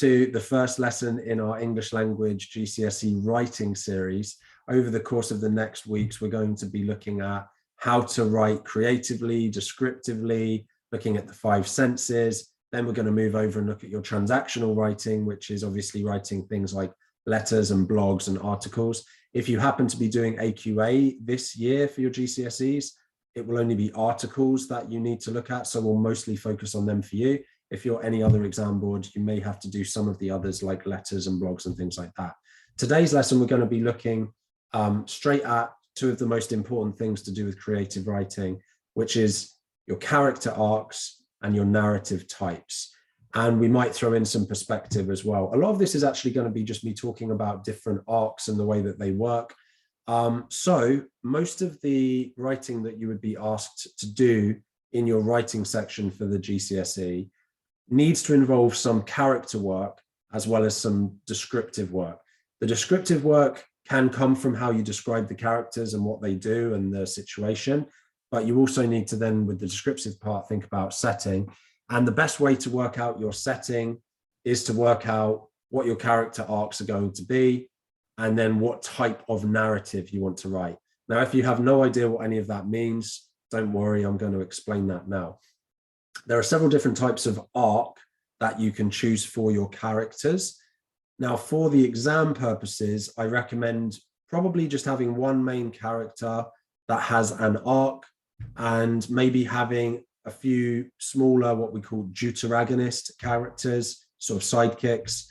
to the first lesson in our English language GCSE writing series. Over the course of the next weeks, we're going to be looking at how to write creatively, descriptively, looking at the 5 senses. Then we're going to move over and look at your transactional writing, which is obviously writing things like letters and blogs and articles. If you happen to be doing AQA this year for your GCSEs, it will only be articles that you need to look at. So we'll mostly focus on them for you. If you're any other exam board, you may have to do some of the others like letters and blogs and things like that. Today's lesson, we're going to be looking straight at 2 of the most important things to do with creative writing, which is your character arcs and your narrative types. And we might throw in some perspective as well. A lot of this is actually going to be just me talking about different arcs and the way that they work. So most of the writing that you would be asked to do in your writing section for the GCSE needs to involve some character work as well as some descriptive work. The descriptive work can come from how you describe the characters and what they do and the situation, but you also need to then, with the descriptive part, think about setting. And the best way to work out your setting is to work out what your character arcs are going to be, and then what type of narrative you want to write. Now, if you have no idea what any of that means, don't worry, I'm going to explain that now. There are several different types of arc that you can choose for your characters. Now, for the exam purposes, I recommend probably just having one main character that has an arc, and maybe having a few smaller, what we call deuteragonist characters, sort of sidekicks,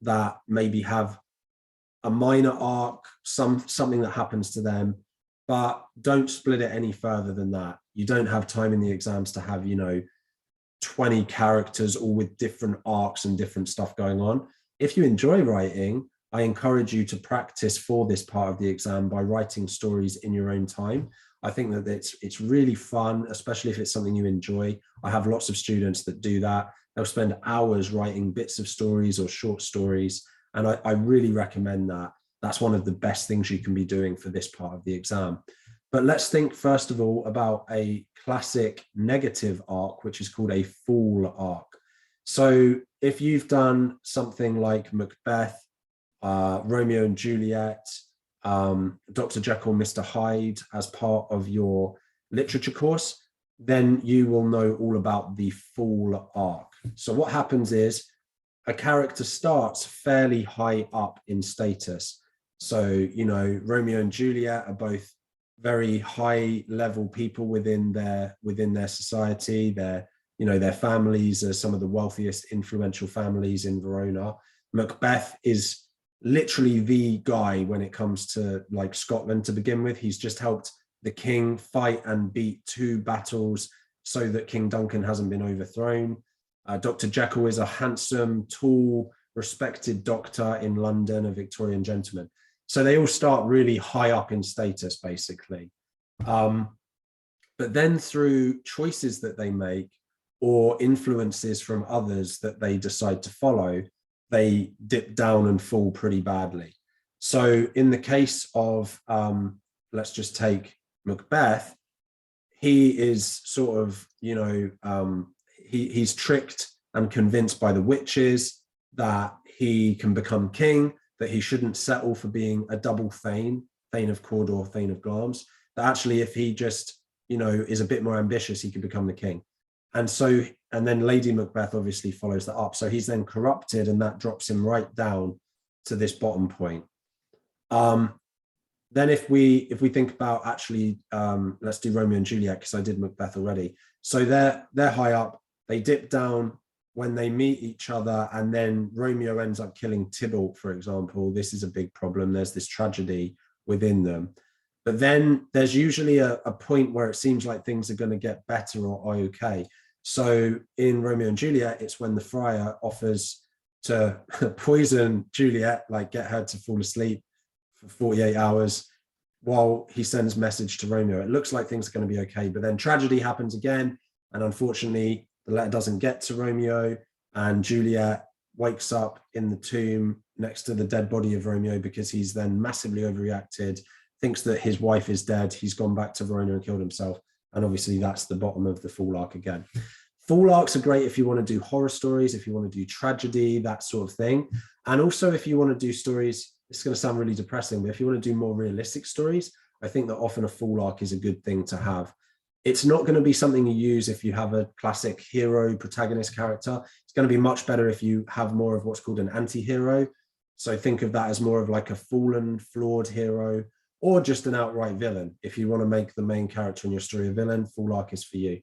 that maybe have a minor arc, something that happens to them, but don't split it any further than that. You don't have time in the exams to have, 20 characters all with different arcs and different stuff going on. If you enjoy writing, I encourage you to practice for this part of the exam by writing stories in your own time. I think that it's really fun, especially if it's something you enjoy. I have lots of students that do that. They'll spend hours writing bits of stories or short stories. And I really recommend that. That's one of the best things you can be doing for this part of the exam. But let's think first of all about a classic negative arc, which is called a fool arc. So if you've done something like Macbeth, Romeo and Juliet, Dr. Jekyll, Mr. Hyde as part of your literature course, then you will know all about the fool arc. So what happens is a character starts fairly high up in status. So, Romeo and Juliet are both very high level people within their society. Their families are some of the wealthiest, influential families in Verona. Macbeth is literally the guy when it comes to like Scotland to begin with. He's just helped the king fight and beat 2 battles so that King Duncan hasn't been overthrown. Dr. Jekyll is a handsome, tall, respected doctor in London, a Victorian gentleman. So they all start really high up in status, basically. But then through choices that they make or influences from others that they decide to follow, they dip down and fall pretty badly. So in the case of, let's just take Macbeth, he is sort of, he's tricked and convinced by the witches that he can become king, that he shouldn't settle for being a double Thane of Cawdor, Thane of Glamis, that actually if he just, is a bit more ambitious, he could become the king. And then Lady Macbeth obviously follows that up. So he's then corrupted, and that drops him right down to this bottom point. Then if we think about actually, let's do Romeo and Juliet, because I did Macbeth already. So they're high up, they dip down when they meet each other, and then Romeo ends up killing Tybalt, for example. This is a big problem. There's this tragedy within them. But then there's usually a point where it seems like things are going to get better or okay. So in Romeo and Juliet, it's when the friar offers to poison Juliet, like get her to fall asleep for 48 hours while he sends message to Romeo. It looks like things are going to be okay, but then tragedy happens again. And unfortunately, the letter doesn't get to Romeo, and Juliet wakes up in the tomb next to the dead body of Romeo because he's then massively overreacted, thinks that his wife is dead. He's gone back to Verona and killed himself. And obviously that's the bottom of the fool arc again. Full arcs are great if you want to do horror stories, if you want to do tragedy, that sort of thing. And also if you want to do stories, it's going to sound really depressing, but if you want to do more realistic stories, I think that often a full arc is a good thing to have. It's not going to be something you use if you have a classic hero protagonist character. It's going to be much better if you have more of what's called an anti-hero. So think of that as more of like a fallen, flawed hero, or just an outright villain. If you want to make the main character in your story a villain, full arc is for you.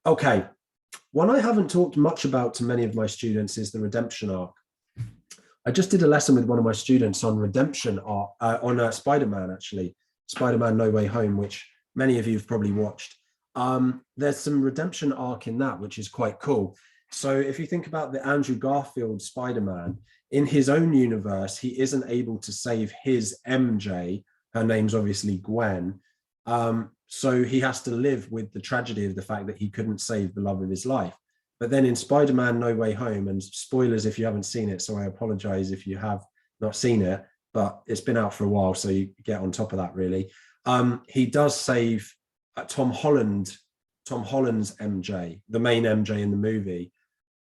Okay, one I haven't talked much about to many of my students is the redemption arc. I just did a lesson with one of my students on redemption arc, on Spider-Man, actually, Spider-Man No Way Home, which many of you have probably watched. There's some redemption arc in that, which is quite cool. So if you think about the Andrew Garfield Spider-Man, in his own universe, he isn't able to save his MJ. Her name's obviously Gwen. So he has to live with the tragedy of the fact that he couldn't save the love of his life. But then in Spider-Man No Way Home, and spoilers if you haven't seen it, so I apologize if you have not seen it, but it's been out for a while, so you get on top of that, really. He does save Tom Holland's MJ, the main MJ in the movie.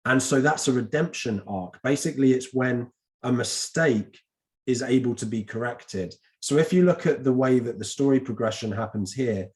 And so that's a redemption arc. Basically, it's when a mistake is able to be corrected. So if you look at the way that the story progression happens here,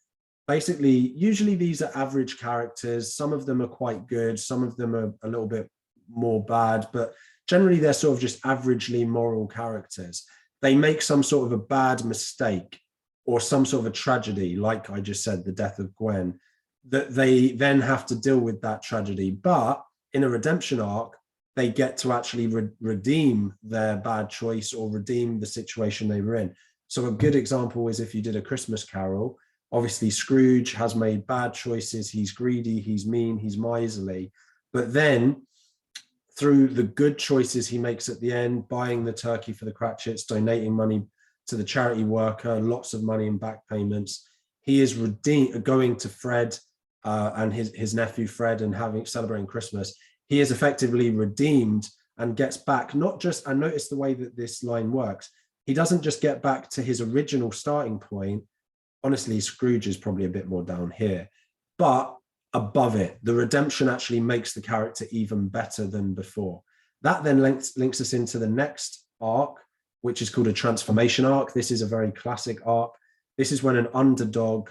basically, usually these are average characters. Some of them are quite good. Some of them are a little bit more bad, but generally they're sort of just averagely moral characters. They make some sort of a bad mistake or some sort of a tragedy, like I just said, the death of Gwen, that they then have to deal with that tragedy. But in a redemption arc, they get to actually redeem their bad choice or redeem the situation they were in. So a good example is if you did A Christmas Carol, obviously Scrooge has made bad choices. He's greedy, he's mean, he's miserly. But then through the good choices he makes at the end, buying the turkey for the Cratchits, donating money to the charity worker, lots of money in back payments, he is going to Fred and his nephew Fred and celebrating Christmas. He is effectively redeemed and gets back, not just, and notice the way that this line works, he doesn't just get back to his original starting point. Honestly, Scrooge is probably a bit more down here, but above it, the redemption actually makes the character even better than before. That then links us into the next arc, which is called a transformation arc. This is a very classic arc. This is when an underdog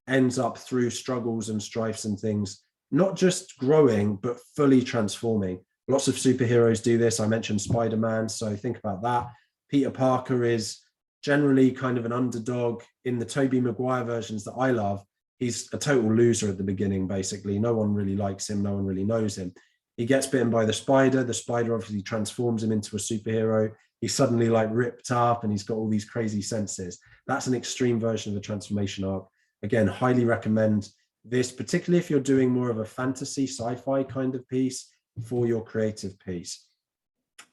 ends up through struggles and strifes and things, not just growing, but fully transforming. Lots of superheroes do this. I mentioned Spider-Man, so think about that. Peter Parker is generally kind of an underdog. In the Tobey Maguire versions that I love, he's a total loser at the beginning, basically. No one really likes him. No one really knows him. He gets bitten by the spider. The spider obviously transforms him into a superhero. He's suddenly like ripped up and he's got all these crazy senses. That's an extreme version of the transformation arc. Again, highly recommend this, particularly if you're doing more of a fantasy sci-fi kind of piece for your creative piece.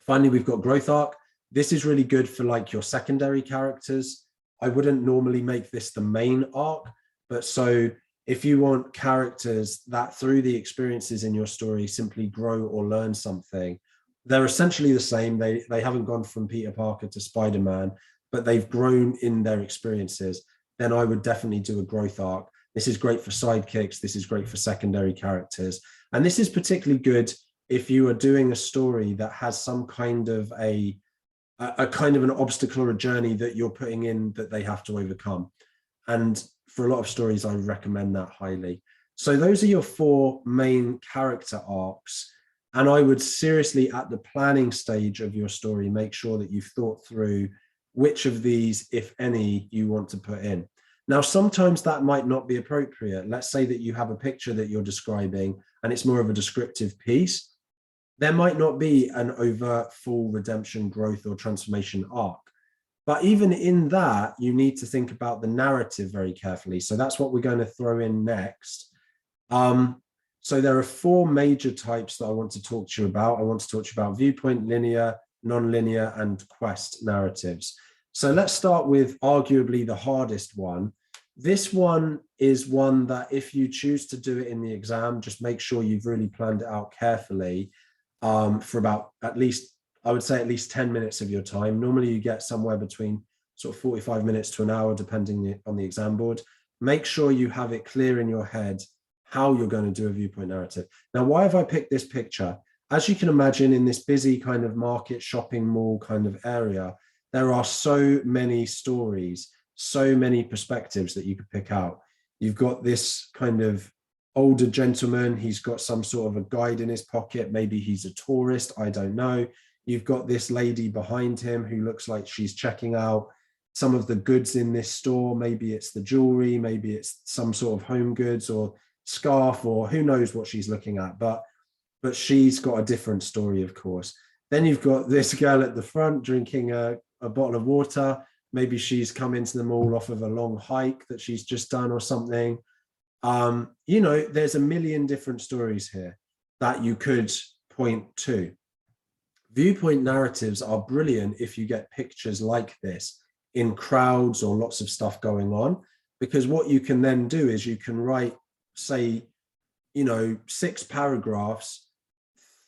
Finally, we've got growth arc. This is really good for like your secondary characters. I wouldn't normally make this the main arc, but so if you want characters that through the experiences in your story simply grow or learn something, they're essentially the same. They haven't gone from Peter Parker to Spider-Man, but they've grown in their experiences. Then I would definitely do a growth arc. This is great for sidekicks. This is great for secondary characters. And this is particularly good if you are doing a story that has some kind of a kind of an obstacle or a journey that you're putting in that they have to overcome. And for a lot of stories, I recommend that highly. So those are your 4 main character arcs. And I would seriously, at the planning stage of your story, make sure that you've thought through which of these, if any, you want to put in. Now, sometimes that might not be appropriate. Let's say that you have a picture that you're describing and it's more of a descriptive piece. There might not be an overt full redemption, growth, or transformation arc. But even in that, you need to think about the narrative very carefully. So that's what we're going to throw in next. So there are 4 major types that I want to talk to you about. I want to talk to you about viewpoint, linear, non-linear, and quest narratives. So let's start with arguably the hardest one. This one is one that if you choose to do it in the exam, just make sure you've really planned it out carefully for about at least, I would say at least 10 minutes of your time. Normally you get somewhere between sort of 45 minutes to an hour, depending on the exam board. Make sure you have it clear in your head how you're going to do a viewpoint narrative. Now, why have I picked this picture? As you can imagine, in this busy kind of market, shopping mall kind of area, there are so many stories, so many perspectives that you could pick out. You've got this kind of older gentleman. He's got some sort of a guide in his pocket. Maybe he's a tourist. I don't know. You've got this lady behind him who looks like she's checking out some of the goods in this store. Maybe it's the jewelry, maybe it's some sort of home goods or scarf, or who knows what she's looking at. But she's got a different story, of course. Then you've got this girl at the front drinking a bottle of water. Maybe she's come into the mall off of a long hike that she's just done or something. You know, there's a million different stories here that you could point to. Viewpoint narratives are brilliant if you get pictures like this in crowds or lots of stuff going on, because what you can then do is you can write, say, you know, 6 paragraphs,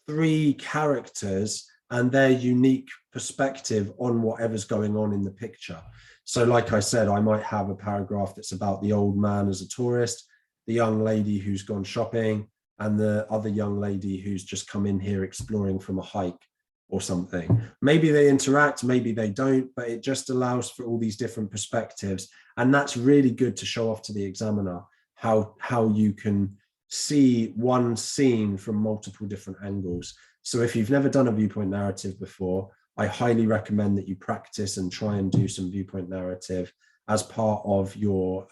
3 characters and their unique perspective on whatever's going on in the picture. So like I said, I might have a paragraph that's about the old man as a tourist, the young lady who's gone shopping, and the other young lady who's just come in here exploring from a hike or something. Maybe they interact, maybe they don't, but it just allows for all these different perspectives. And that's really good to show off to the examiner how you can see one scene from multiple different angles. So if you've never done a viewpoint narrative before, I highly recommend that you practice and try and do some viewpoint narrative as part of your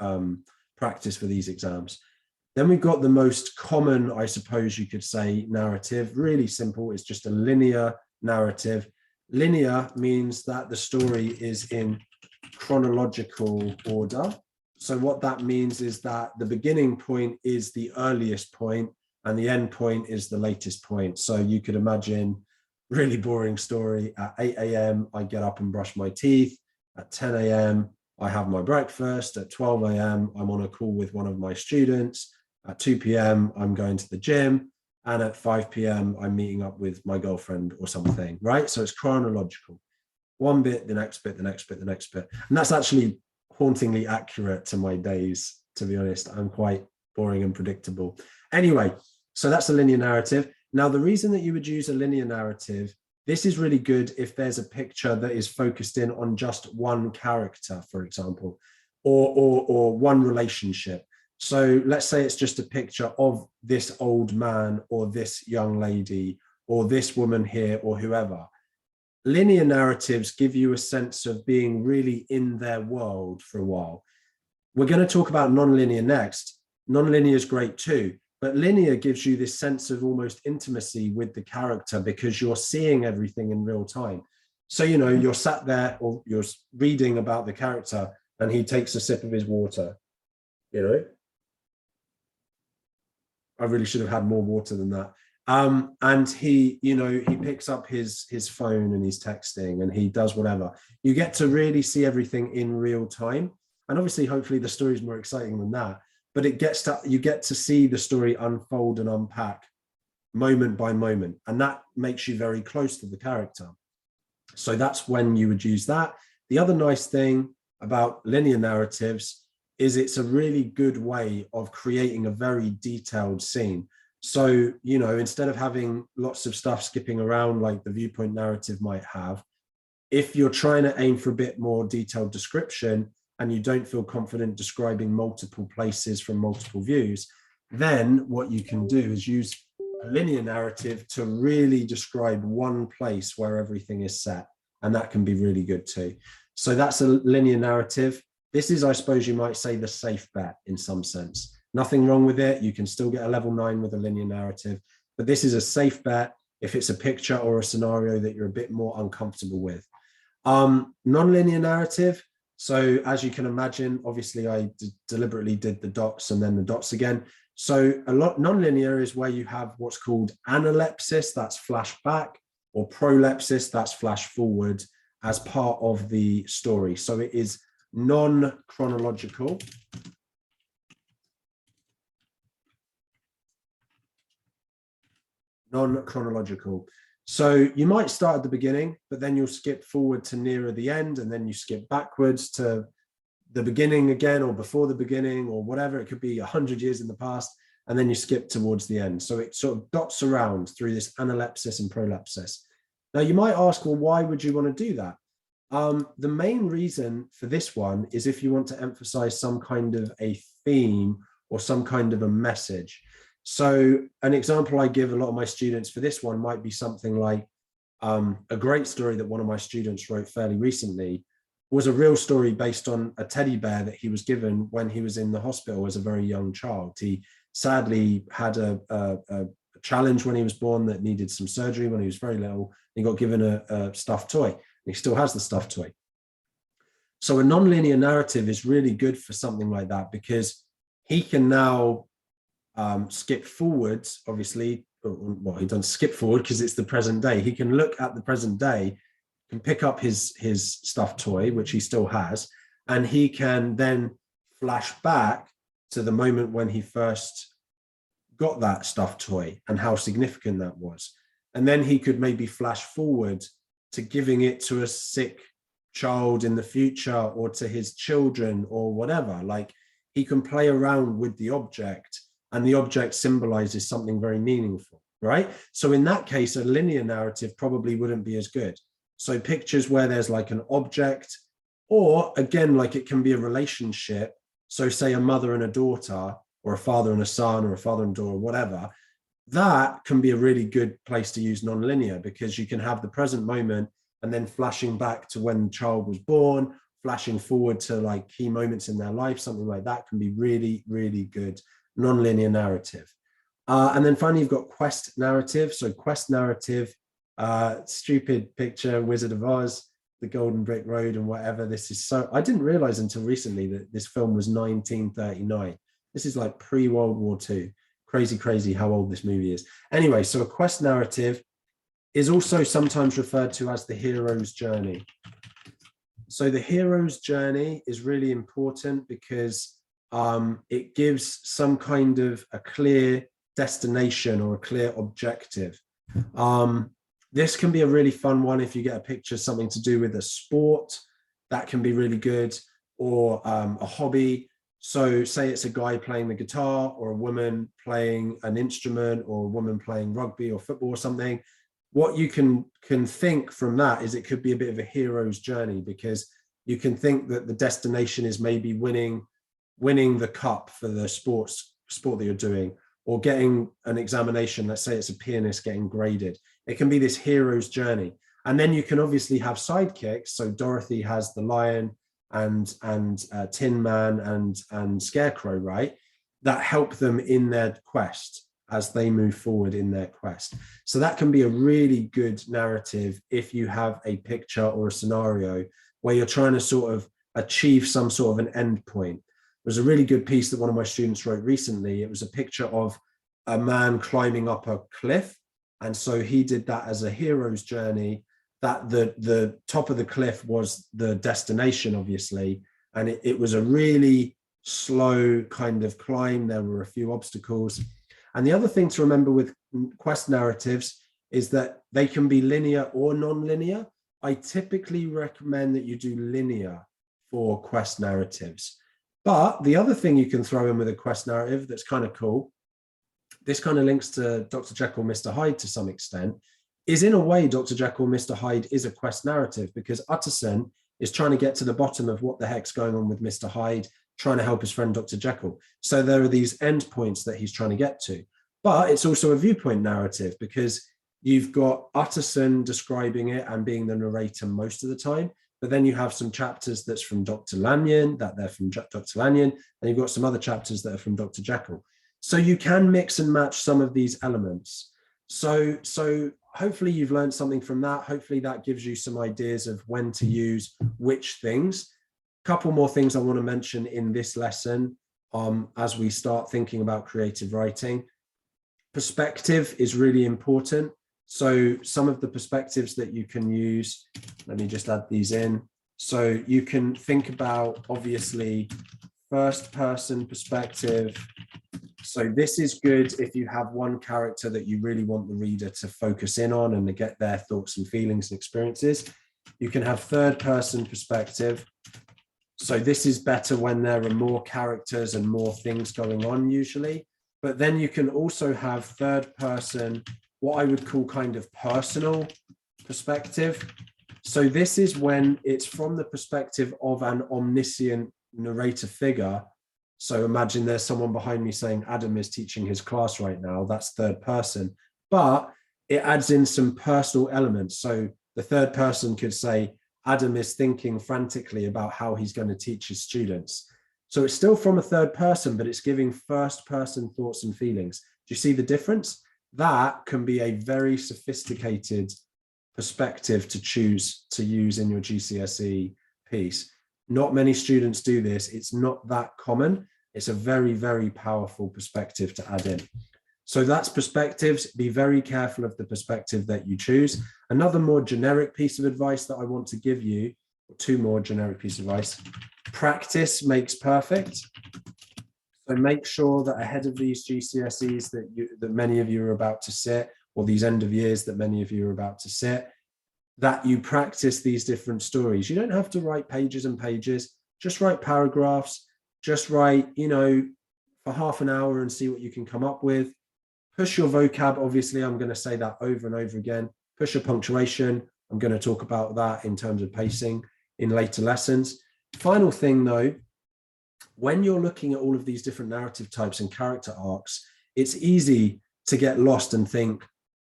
practice for these exams. Then we've got the most common, I suppose you could say, narrative. Really simple. It's just a linear narrative. Linear means that the story is in chronological order. So what that means is that the beginning point is the earliest point and the end point is the latest point. So you could imagine, really boring story, at 8 a.m. I get up and brush my teeth. At 10 a.m. I have my breakfast. At 12 a.m. I'm on a call with one of my students. At 2 p.m. I'm going to the gym. And at 5 p.m. I'm meeting up with my girlfriend or something, right? So it's chronological. One bit, the next bit, the next bit, the next bit. And that's actually hauntingly accurate to my days, to be honest. I'm quite boring and predictable. Anyway, so that's a linear narrative. Now, the reason that you would use a linear narrative, this is really good if there's a picture that is focused in on just one character, for example, or one relationship. So let's say it's just a picture of this old man or this young lady or this woman here or whoever. Linear narratives give you a sense of being really in their world for a while. We're going to talk about nonlinear next. Nonlinear is great too, but linear gives you this sense of almost intimacy with the character because you're seeing everything in real time. So, you know, you're sat there or you're reading about the character and he takes a sip of his water, you know. I really should have had more water than that. And he, you know, he picks up his phone and he's texting and he does whatever. You get to really see everything in real time. And obviously, hopefully the story is more exciting than that, but you get to see the story unfold and unpack moment by moment. And that makes you very close to the character. So that's when you would use that. The other nice thing about linear narratives is it's a really good way of creating a very detailed scene. So, you know, instead of having lots of stuff skipping around like the viewpoint narrative might have, if you're trying to aim for a bit more detailed description and you don't feel confident describing multiple places from multiple views, then what you can do is use a linear narrative to really describe one place where everything is set. And that can be really good too. So that's a linear narrative. This is, I suppose you might say, the safe bet in some sense. Nothing wrong with it. You can still get a level 9 with a linear narrative, but this is a safe bet if it's a picture or a scenario that you're a bit more uncomfortable with. Non-linear narrative. So as you can imagine, obviously I deliberately did the dots and then the dots again. So non-linear is where you have what's called analepsis, that's flashback, or prolepsis, that's flash forward as part of the story. So it is non-chronological. Non-chronological. So you might start at the beginning, but then you'll skip forward to nearer the end, and then you skip backwards to the beginning again, or before the beginning, or whatever. It could be 100 years in the past. and then you skip towards the end. So it sort of dots around through this analepsis and prolepsis. Now you might ask, well, why would you want to do that? The main reason for this one is if you want to emphasize some kind of a theme or some kind of a message. So an example I give a lot of my students for this one might be something like a great story that one of my students wrote fairly recently was a real story based on a teddy bear that he was given when he was in the hospital as a very young child. He sadly had a challenge when he was born that needed some surgery when he was very little. He got given a stuffed toy. He still has the stuffed toy. So a nonlinear narrative is really good for something like that because he can now skip forwards, obviously. Well, he doesn't skip forward because it's the present day. He can look at the present day, can pick up his stuffed toy, which he still has, and he can then flash back to the moment when he first got that stuffed toy and how significant that was. And then he could maybe flash forward to giving it to a sick child in the future or to his children or whatever. Like he can play around with the object and the object symbolizes something very meaningful, right? So in that case, a linear narrative probably wouldn't be as good. So pictures where there's like an object, or again, like it can be a relationship. So say a mother and a daughter, or a father and a son, or a father and daughter, whatever, that can be a really good place to use nonlinear because you can have the present moment and then flashing back to when the child was born, flashing forward to like key moments in their life, something like that can be really, really good nonlinear narrative. And then finally, you've got quest narrative. So quest narrative, stupid picture, Wizard of Oz, the Golden Brick Road and whatever. This is so, I didn't realize until recently that this film was 1939. This is like pre-World War II. Crazy, crazy how old this movie is. Anyway, so a quest narrative is also sometimes referred to as the hero's journey. So the hero's journey is really important because it gives some kind of a clear destination or a clear objective. This can be a really fun one if you get a picture, something to do with a sport, that can be really good, or a hobby. So say it's a guy playing the guitar or a woman playing an instrument or a woman playing rugby or football or something. What you can think from that is it could be a bit of a hero's journey because you can think that the destination is maybe winning the cup for the sport that you're doing, or getting an examination. Let's say it's a pianist getting graded. It can be this hero's journey. And then you can obviously have sidekicks. So Dorothy has the lion and Tin Man and Scarecrow, right? That help them in their quest as they move forward in their quest. So that can be a really good narrative if you have a picture or a scenario where you're trying to sort of achieve some sort of an end point. There was a really good piece that one of my students wrote recently. It was a picture of a man climbing up a cliff. And so he did that as a hero's journey, that the top of the cliff was the destination, obviously. And it was a really slow kind of climb. There were a few obstacles. And the other thing to remember with quest narratives is that they can be linear or non-linear. I typically recommend that you do linear for quest narratives. But the other thing you can throw in with a quest narrative that's kind of cool, this kind of links to Dr. Jekyll, Mr. Hyde to some extent, is in a way Dr. Jekyll, Mr. Hyde is a quest narrative because Utterson is trying to get to the bottom of what the heck's going on with Mr. Hyde, trying to help his friend Dr. Jekyll. So there are these endpoints that he's trying to get to. But it's also a viewpoint narrative because you've got Utterson describing it and being the narrator most of the time. But then you have some chapters that's from Dr. Lanyon, that they're from Dr. Lanyon, and you've got some other chapters that are from Dr. Jekyll. So you can mix and match some of these elements. So hopefully you've learned something from that. Hopefully that gives you some ideas of when to use which things. A couple more things I want to mention in this lesson as we start thinking about creative writing. Perspective is really important. So some of the perspectives that you can use, let me just add these in. So you can think about, obviously, first person perspective. So this is good if you have one character that you really want the reader to focus in on and to get their thoughts and feelings and experiences. You can have third person perspective. So this is better when there are more characters and more things going on usually. but then you can also have third person, what I would call kind of personal perspective. So this is when it's from the perspective of an omniscient narrator figure. So imagine there's someone behind me saying Adam is teaching his class right now. That's third person, but it adds in some personal elements. So the third person could say Adam is thinking frantically about how he's going to teach his students. So it's still from a third person, but it's giving first person thoughts and feelings. Do you see the difference? That can be a very sophisticated perspective to choose to use in your GCSE piece. Not many students do this. It's not that common. It's a very, very powerful perspective to add in. So that's perspectives. Be very careful of the perspective that you choose. Another more generic piece of advice that I want to give you, two more generic pieces of advice. Practice makes perfect. So make sure that ahead of these GCSEs that many of you are about to sit, or these end of years that many of you are about to sit, that you practice these different stories. You don't have to write pages and pages, just write paragraphs, just write, for half an hour and see what you can come up with. Push your vocab, obviously, I'm going to say that over and over again. Push your punctuation. I'm going to talk about that in terms of pacing in later lessons. Final thing though, when you're looking at all of these different narrative types and character arcs, it's easy to get lost and think,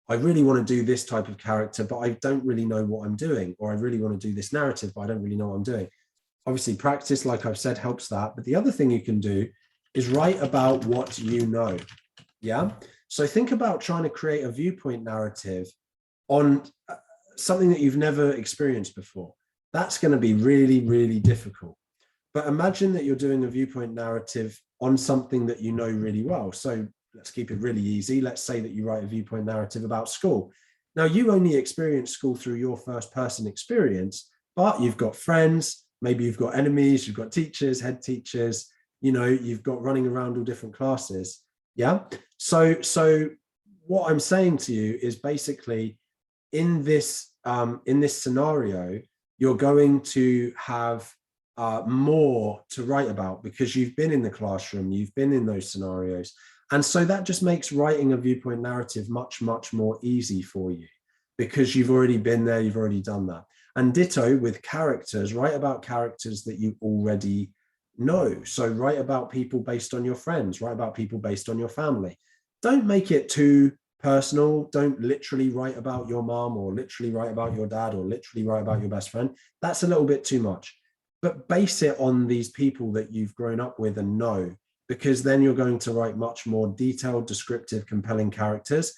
I really want to do this type of character, but I don't really know what I'm doing, or I really want to do this narrative, but I don't really know what I'm doing. Obviously, practice, like I've said, helps that. But the other thing you can do is write about what you know. Yeah. So think about trying to create a viewpoint narrative on something that you've never experienced before. That's going to be really, really difficult. But imagine that you're doing a viewpoint narrative on something that you know really well. So let's keep it really easy. Let's say that you write a viewpoint narrative about school. Now, you only experience school through your first person experience, but you've got friends, maybe you've got enemies, you've got teachers, head teachers, you've got running around all different classes. Yeah. So what I'm saying to you is basically in this scenario, you're going to have more to write about because you've been in the classroom, you've been in those scenarios. And so that just makes writing a viewpoint narrative much, much more easy for you because you've already been there, you've already done that. And ditto with characters, write about characters that you already know. So write about people based on your friends, write about people based on your family. Don't make it too personal. Don't literally write about your mom or literally write about your dad or literally write about your best friend. That's a little bit too much. But base it on these people that you've grown up with and know, because then you're going to write much more detailed, descriptive, compelling characters.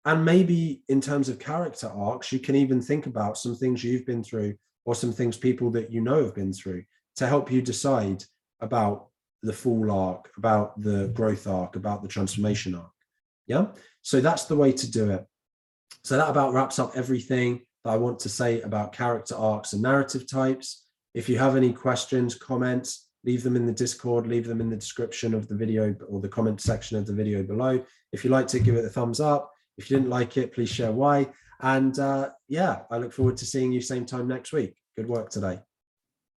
And maybe in terms of character arcs, you can even think about some things you've been through or some things people that you know have been through to help you decide about the fall arc, about the growth arc, about the transformation arc. Yeah. So that's the way to do it. So that about wraps up everything that I want to say about character arcs and narrative types. If you have any questions, comments, leave them in the Discord, leave them in the description of the video or the comment section of the video below. If you liked it, give it a thumbs up. If you didn't like it, please share why. And yeah, I look forward to seeing you same time next week. Good work today.